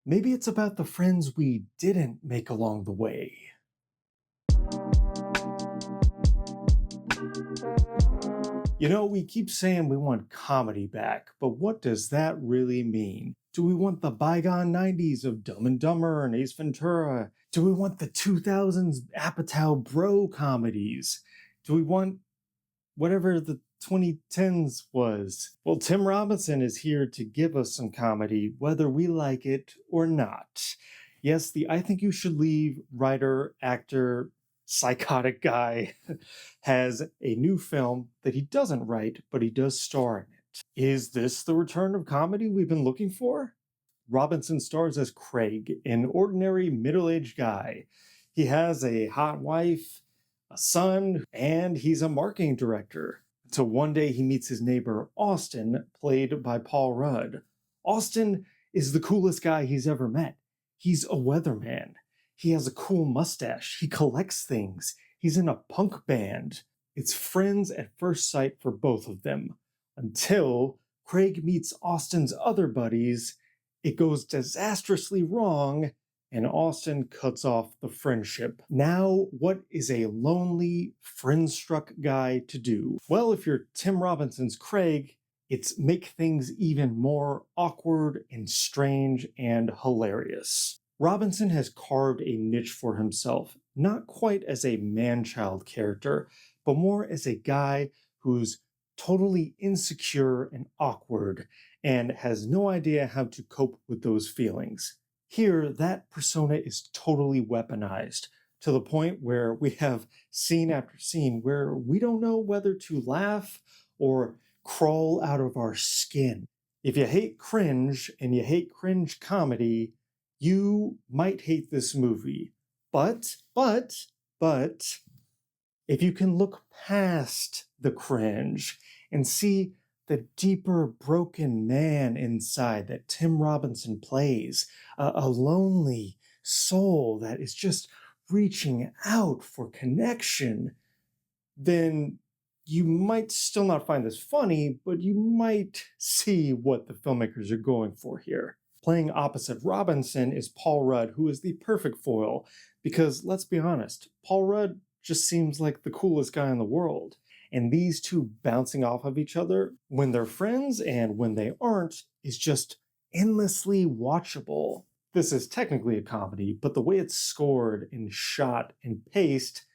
Maybe it's about the friends we didn't make along the way. We keep saying we want comedy back, but what does that really mean? Do we want the bygone 90s of Dumb and Dumber and Ace Ventura? Do we want the 2000s Apatow bro comedies? Do we want whatever the 2010s was? Well, Tim Robinson is here to give us some comedy, whether we like it or not. Yes, the I Think You Should Leave writer, actor, psychotic guy has a new film that he doesn't write, but he does star in it. Is this the return of comedy we've been looking for? Robinson stars as Craig, an ordinary middle aged guy. He has a hot wife, a son, and he's a marketing director. So one day he meets his neighbor, Austin, played by Paul Rudd. Austin is the coolest guy he's ever met. He's a weatherman. He has a cool mustache. He collects things. He's in a punk band. It's friends at first sight for both of them. Until Craig meets Austin's other buddies, it goes disastrously wrong, and Austin cuts off the friendship. Now, what is a lonely, friend-struck guy to do? Well, if you're Tim Robinson's Craig, it's make things even more awkward and strange and hilarious. Robinson has carved a niche for himself, not quite as a man-child character, but more as a guy who's totally insecure and awkward and has no idea how to cope with those feelings. Here, that persona is totally weaponized to the point where we have scene after scene where we don't know whether to laugh or crawl out of our skin. If you hate cringe and you hate cringe comedy, you might hate this movie. But, if you can look past the cringe and see the deeper broken man inside that Tim Robinson plays, a lonely soul that is just reaching out for connection, then you might still not find this funny, but you might see what the filmmakers are going for here. Playing opposite Robinson is Paul Rudd, who is the perfect foil, because let's be honest, Paul Rudd just seems like the coolest guy in the world. And these two bouncing off of each other when they're friends and when they aren't is just endlessly watchable. This is technically a comedy, but the way it's scored and shot and paced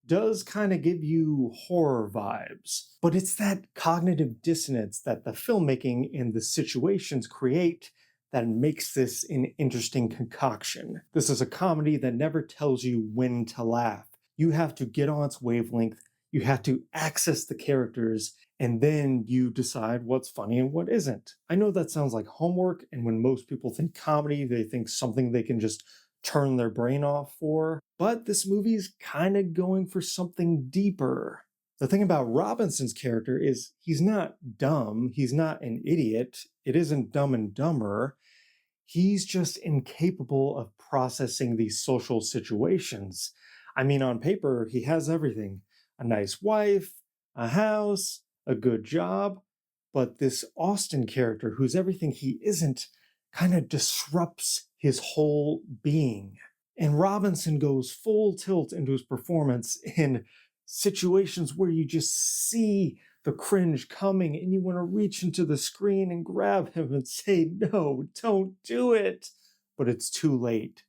does kind of give you horror vibes. But it's that cognitive dissonance that the filmmaking and the situations create that makes this an interesting concoction. This is a comedy that never tells you when to laugh. You have to get on its wavelength, you have to access the characters, and then you decide what's funny and what isn't. I know that sounds like homework, and when most people think comedy, they think something they can just turn their brain off for, but this movie's kind of going for something deeper. The thing about Robinson's character is he's not dumb, he's not an idiot, it isn't Dumb and Dumber. He's just incapable of processing these social situations. I mean, on paper, he has everything: a nice wife, a house, a good job. But this Austin character, who's everything he isn't, kind of disrupts his whole being. And Robinson goes full tilt into his performance in situations where you just see the cringe coming and you want to reach into the screen and grab him and say, "No, don't do it." But it's too late.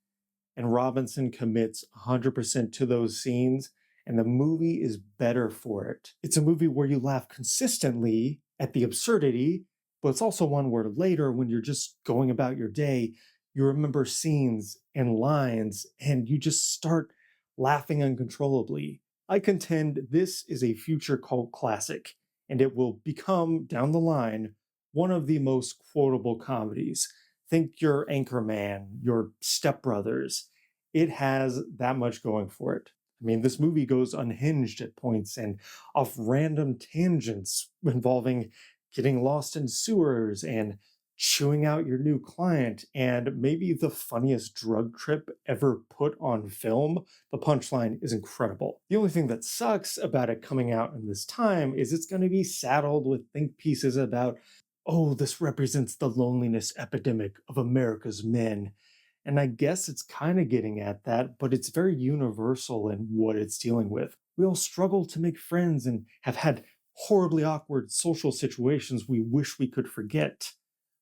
And Robinson commits 100% to those scenes, and the movie is better for it. It's a movie where you laugh consistently at the absurdity, but it's also one where later, when you're just going about your day, you remember scenes and lines, and you just start laughing uncontrollably. I contend this is a future cult classic, and it will become, down the line, one of the most quotable comedies. Think your Anchorman, your Step Brothers. It has that much going for it. I mean, this movie goes unhinged at points and off random tangents involving getting lost in sewers and chewing out your new client and maybe the funniest drug trip ever put on film. The punchline is incredible. The only thing that sucks about it coming out in this time is it's going to be saddled with think pieces about, oh, this represents the loneliness epidemic of America's men. And I guess it's kind of getting at that, but it's very universal in what it's dealing with. We all struggle to make friends and have had horribly awkward social situations we wish we could forget.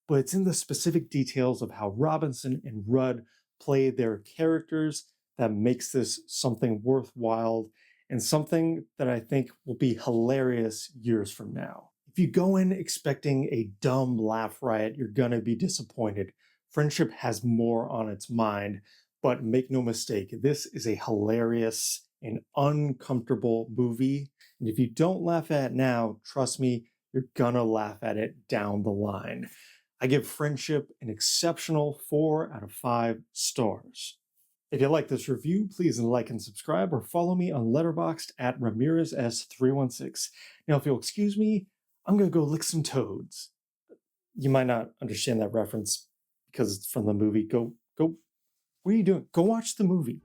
But it's in the specific details of how Robinson and Rudd play their characters that makes this something worthwhile and something that I think will be hilarious years from now. If you go in expecting a dumb laugh riot, you're gonna be disappointed. Friendship has more on its mind, but make no mistake, this is a hilarious and uncomfortable movie. And if you don't laugh at it now, trust me, you're gonna laugh at it down the line. I give Friendship an exceptional 4 out of 5 stars. If you like this review, please like and subscribe or follow me on Letterboxd at RamirezS316. Now, if you'll excuse me, I'm gonna go lick some toads. You might not understand that reference because it's from the movie. Go, what are you doing? Go watch the movie.